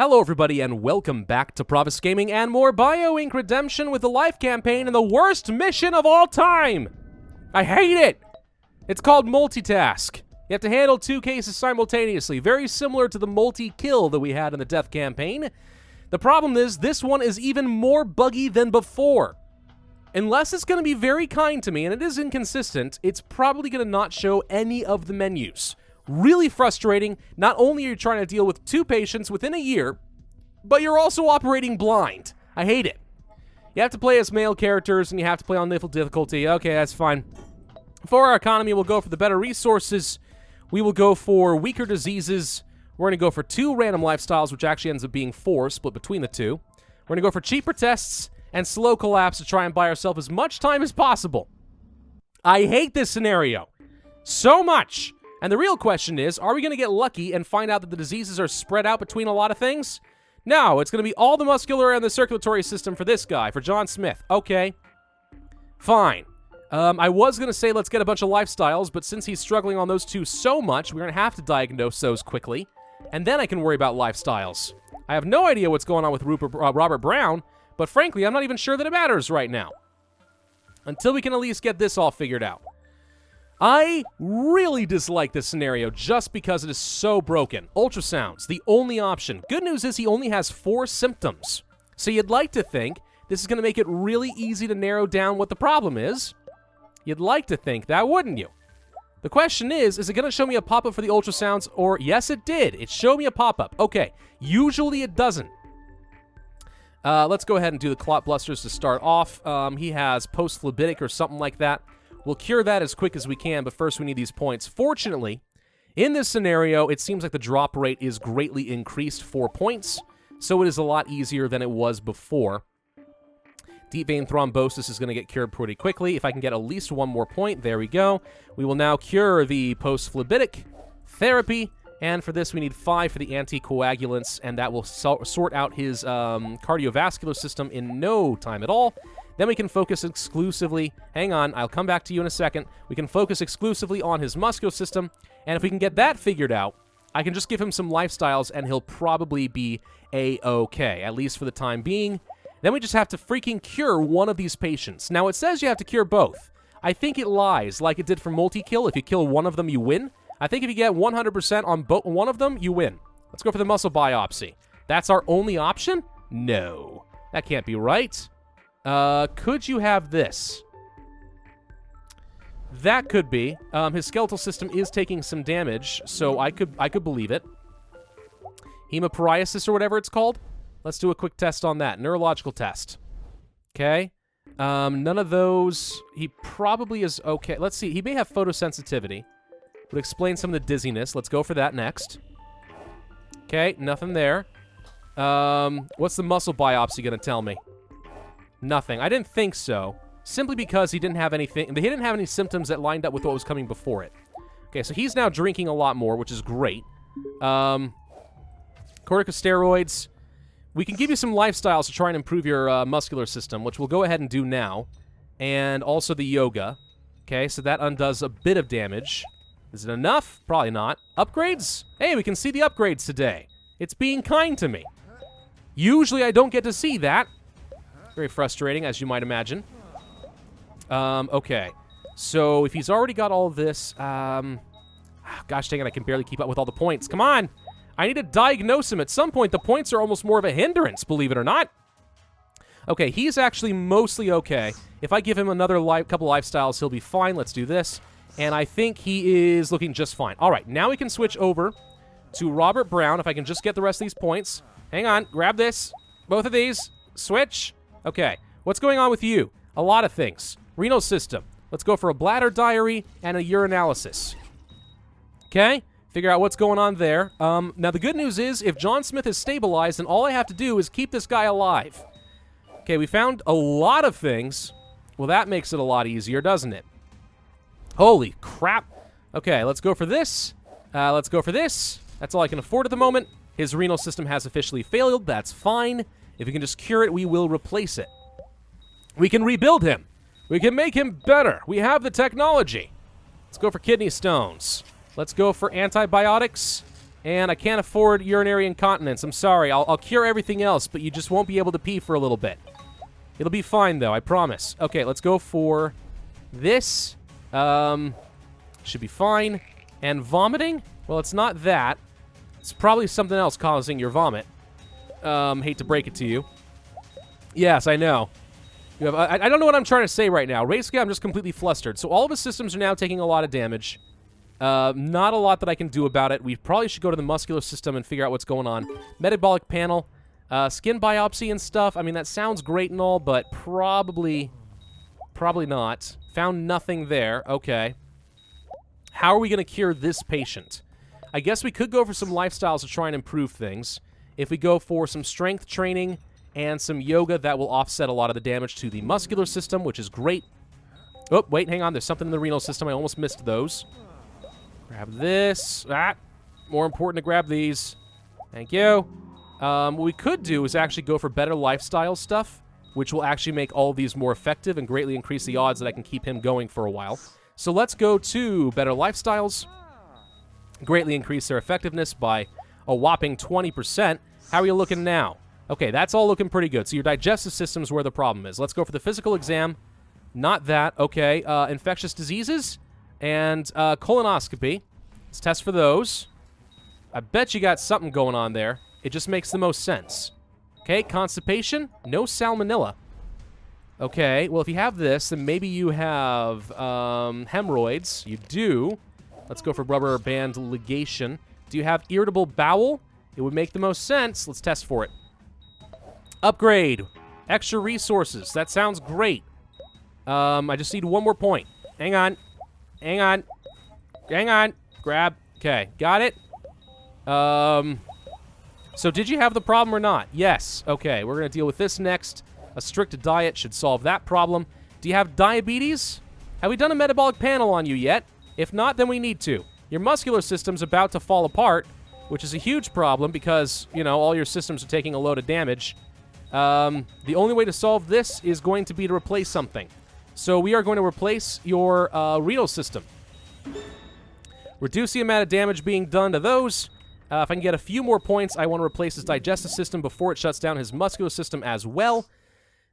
Hello everybody and welcome back to Pravus Gaming and more BioInk Redemption with the Life campaign and the worst mission of all time! I hate it! It's called multitask. You have to handle 2 cases simultaneously, very similar to the multi-kill that we had in the Death campaign. The problem is, this one is even more buggy than before. Unless it's going to be very kind to me, and it is inconsistent, it's probably going to not show any of the menus. Really frustrating. Not only are you trying to deal with 2 patients within a year, but you're also operating blind. I hate it. You have to play as male characters, and you have to play on difficulty. Okay, that's fine. For our economy, we'll go for the better resources. We will go for weaker diseases. We're going to go for 2 random lifestyles, which actually ends up being 4, split between the 2. We're going to go for cheaper tests and slow collapse to try and buy ourselves as much time as possible. I hate this scenario so much. And the real question is, are we going to get lucky and find out that the diseases are spread out between a lot of things? No, it's going to be all the muscular and the circulatory system for this guy, for John Smith. Okay. Fine. I was going to say let's get a bunch of lifestyles, but since he's struggling on those 2 so much, we're going to have to diagnose those quickly, and then I can worry about lifestyles. I have no idea what's going on with Robert Brown, but frankly, I'm not even sure that it matters right now. Until we can at least get this all figured out. I really dislike this scenario just because it is so broken. Ultrasounds, the only option. Good news is he only has 4 symptoms. So you'd like to think this is going to make it really easy to narrow down what the problem is. You'd like to think that, wouldn't you? The question is it going to show me a pop-up for the ultrasounds, or yes, it did. It showed me a pop-up. Okay, usually it doesn't. Let's go ahead and do the clot blusters to start off. He has post-phlebitic or something like that. We'll cure that as quick as we can, but first we need these points. Fortunately, in this scenario, it seems like the drop rate is greatly increased 4 points, so it is a lot easier than it was before. Deep vein thrombosis is going to get cured pretty quickly. If I can get at least 1 more point, there we go. We will now cure the post-phlebitic therapy, and for this we need 5 for the anticoagulants, and that will sort out his cardiovascular system in no time at all. Then we can focus exclusively, hang on, I'll come back to you in a second. We can focus exclusively on his muscular system, and if we can get that figured out, I can just give him some lifestyles and he'll probably be A-okay, at least for the time being. Then we just have to freaking cure one of these patients. Now, it says you have to cure both. I think it lies, like it did for multi-kill. If you kill one of them, you win. I think if you get 100% on one of them, you win. Let's go for the muscle biopsy. That's our only option? No. That can't be right. Could you have this? That could be. His skeletal system is taking some damage, so I could believe it. Hemopariasis or whatever it's called. Let's do a quick test on that. Neurological test. Okay. None of those. He probably is okay. Let's see. He may have photosensitivity. Would explain some of the dizziness. Let's go for that next. Okay, nothing there. What's the muscle biopsy going to tell me? Nothing. I didn't think so. Simply because he didn't have anything. He didn't have any symptoms that lined up with what was coming before it. Okay, so he's now drinking a lot more, which is great. Corticosteroids. We can give you some lifestyles to try and improve your muscular system, which we'll go ahead and do now. And also the yoga. Okay, so that undoes a bit of damage. Is it enough? Probably not. Upgrades? Hey, we can see the upgrades today. It's being kind to me. Usually I don't get to see that. Very frustrating, as you might imagine. Okay. So, if he's already got all this, gosh dang it, I can barely keep up with all the points. Come on! I need to diagnose him. At some point, the points are almost more of a hindrance, believe it or not. Okay, he's actually mostly okay. If I give him another couple lifestyles, he'll be fine. Let's do this. And I think he is looking just fine. All right, now we can switch over to Robert Brown, if I can just get the rest of these points. Hang on, grab this. Both of these. Switch. Okay, what's going on with you? A lot of things. Renal system. Let's go for a bladder diary and a urinalysis. Okay, figure out what's going on there. Now, the good news is, if John Smith is stabilized, then all I have to do is keep this guy alive. Okay, we found a lot of things. Well, that makes it a lot easier, doesn't it? Holy crap. Okay, let's go for this. Let's go for this. That's all I can afford at the moment. His renal system has officially failed. That's fine. If we can just cure it, we will replace it. We can rebuild him. We can make him better. We have the technology. Let's go for kidney stones. Let's go for antibiotics And I can't afford urinary incontinence. I'm sorry. I'll cure everything else, but you just won't be able to pee for a little bit. It'll be fine, though. I promise. Okay, let's go for this. Should be fine. And vomiting? Well, it's not that. It's probably something else causing your vomit. Hate to break it to you. Yes, I know. You have, I don't know what I'm trying to say right now. Basically, I'm just completely flustered. So all of his systems are now taking a lot of damage. Not a lot that I can do about it. We probably should go to the muscular system and figure out what's going on. Metabolic panel. Skin biopsy and stuff. I mean, that sounds great and all, but probably not. Found nothing there. Okay. How are we going to cure this patient? I guess we could go for some lifestyles to try and improve things. If we go for some strength training and some yoga, that will offset a lot of the damage to the muscular system, which is great. Oh, wait, hang on. There's something in the renal system. I almost missed those. Grab this. More important to grab these. Thank you. What we could do is actually go for better lifestyle stuff, which will actually make all of these more effective and greatly increase the odds that I can keep him going for a while. So let's go to better lifestyles. Greatly increase their effectiveness by a whopping 20%. How are you looking now? Okay, that's all looking pretty good. So your digestive system's where the problem is. Let's go for the physical exam. Not that. Okay, infectious diseases and colonoscopy. Let's test for those. I bet you got something going on there. It just makes the most sense. Okay, constipation. No salmonella. Okay, well, if you have this, then maybe you have hemorrhoids. You do. Let's go for rubber band ligation. Do you have irritable bowel? It would make the most sense. Let's test for it. Upgrade. Extra resources. That sounds great. I just need one more point. Hang on. Hang on. Hang on. Grab. Okay, got it. So did you have the problem or not? Yes. Okay, we're going to deal with this next. A strict diet should solve that problem. Do you have diabetes? Have we done a metabolic panel on you yet? If not, then we need to. Your muscular system's about to fall apart, which is a huge problem because, you know, all your systems are taking a load of damage. The only way to solve this is going to be to replace something. So we are going to replace your renal system. Reduce the amount of damage being done to those. If I can get a few more points, I want to replace his digestive system before it shuts down his muscular system as well.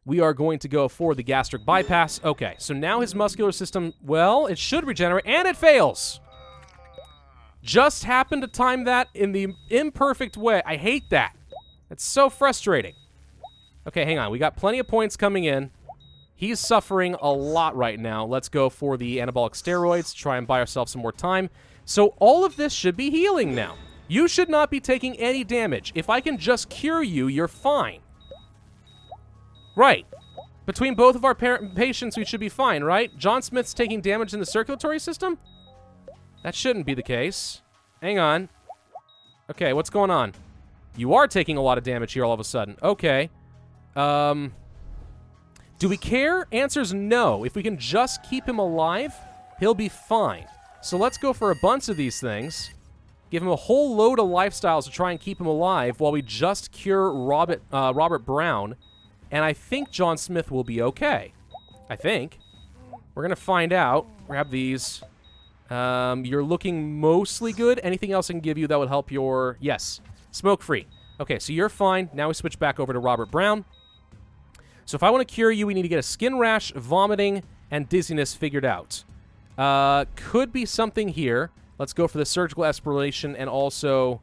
We are going to go for the gastric bypass. Okay, so now his muscular system, well, it should regenerate, and it fails. Just happened to time that in the imperfect way. I hate that. It's so frustrating. Okay, hang on. We got plenty of points coming in. He's suffering a lot right now. Let's go for the anabolic steroids, try and buy ourselves some more time. So all of this should be healing now. You should not be taking any damage. If I can just cure you, you're fine. Right. Between both of our patients, we should be fine, right? John Smith's taking damage in the circulatory system? That shouldn't be the case. Hang on. Okay, what's going on? You are taking a lot of damage here all of a sudden. Okay. Do we care? Answer's no. If we can just keep him alive, he'll be fine. So let's go for a bunch of these things. Give him a whole load of lifestyles to try and keep him alive while we just cure Robert Brown. And I think John Smith will be okay. I think. We're going to find out. Grab these. You're looking mostly good. Anything else I can give you that would help your... Yes. Smoke-free. Okay, so you're fine. Now we switch back over to Robert Brown. So if I want to cure you, we need to get a skin rash, vomiting, and dizziness figured out. Could be something here. Let's go for the surgical aspiration and also...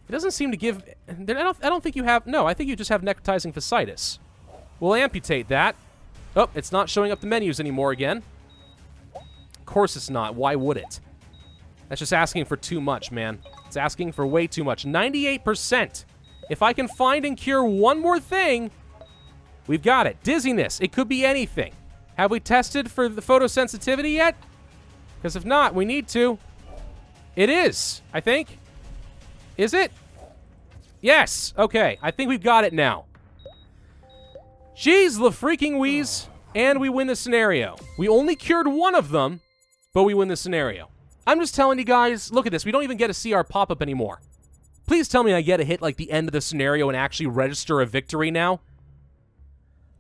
It doesn't seem to give... I don't think you have... No, I think you just have necrotizing fasciitis. We'll amputate that. Oh, it's not showing up the menus anymore again. Of course it's not. Why would it? That's just asking for too much, man. It's asking for way too much. 98%. If I can find and cure one more thing, we've got it. Dizziness. It could be anything. Have we tested for the photosensitivity yet? Because if not, we need to. It is, I think. Is it? Yes. Okay. I think we've got it now. Jeez, the freaking wheeze. And we win the scenario. We only cured one of them, but we win the scenario. I'm just telling you guys, look at this. We don't even get to see our pop-up anymore. Please tell me I get to hit like the end of the scenario and actually register a victory now.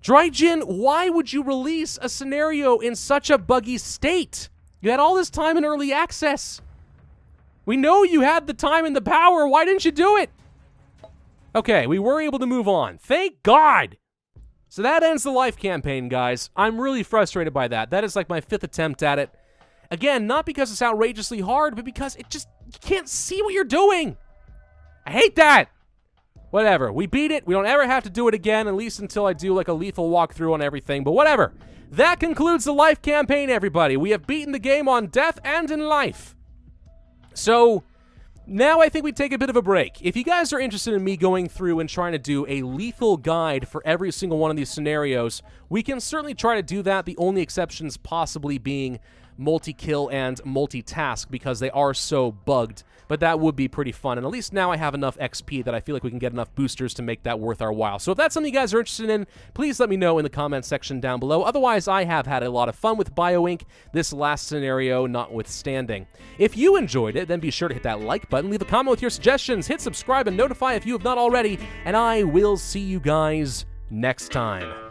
Dryjin, why would you release a scenario in such a buggy state? You had all this time in early access. We know you had the time and the power. Why didn't you do it? Okay, we were able to move on. Thank God. So that ends the life campaign, guys. I'm really frustrated by that. That is like my 5th attempt at it. Again, not because it's outrageously hard, but because you can't see what you're doing. I hate that. Whatever. We beat it. We don't ever have to do it again, at least until I do like a lethal walkthrough on everything, but whatever. That concludes the life campaign, everybody. We have beaten the game on death and in life. So now I think we take a bit of a break. If you guys are interested in me going through and trying to do a lethal guide for every single one of these scenarios, we can certainly try to do that, the only exceptions possibly being multi-kill and multitask because they are so bugged, but that would be pretty fun, and at least now I have enough XP that I feel like we can get enough boosters to make that worth our while. So if that's something you guys are interested in, please let me know in the comment section down below. Otherwise, I have had a lot of fun with BioInc, this last scenario notwithstanding. If you enjoyed it, then be sure to hit that like button, leave a comment with your suggestions, hit subscribe and notify if you have not already, and I will see you guys next time.